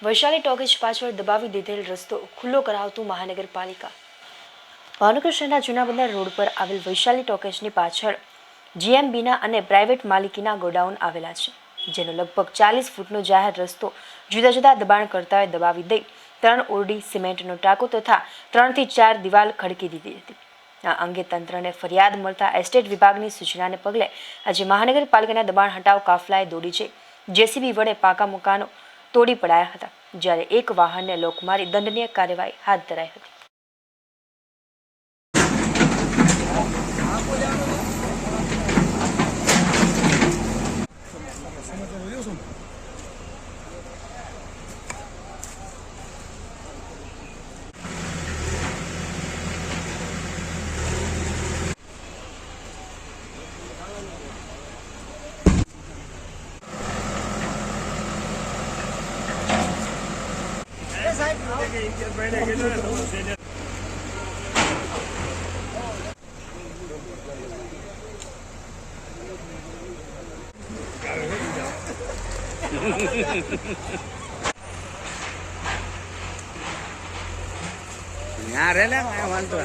Vaishali talkies પાછળ દબાવી દીધેલ રસ્તો ખુલ્લો કરાવતું મહાનગરપાલિકા. ભાવનગર શહેરના જૂના બંદર રોડ પર આવેલ વૈશાલી ટોકીજની પાછળ જીએમબીના અને પ્રાઇવેટ માલિકીના ગોડાઉન આવેલા છે, જેનો લગભગ 40 ફૂટનો જાહેર રસ્તો જુદા જુદા દબાણકર્તાઓએ દબાવી દઈ 3 ઓરડી, સિમેન્ટનો ટાંકો તથા 3 થી 4 દિવાલ ખડકી દીધી હતી. આ અંગે તંત્રને ફરિયાદ મળતા એસ્ટેટ વિભાગની સૂચનાને પગલે આજે મહાનગરપાલિકાના દબાણ હટાવ કાફલાએ દોડી જઈ જેસીબી વડે પાકા મકાનો તોડી પડાયા હતા, જ્યારે એક વાહનને લોક મારી દંડનીય કાર્યવાહી હાથ ધરાઈ હતી. यहाँ रह ले वांटो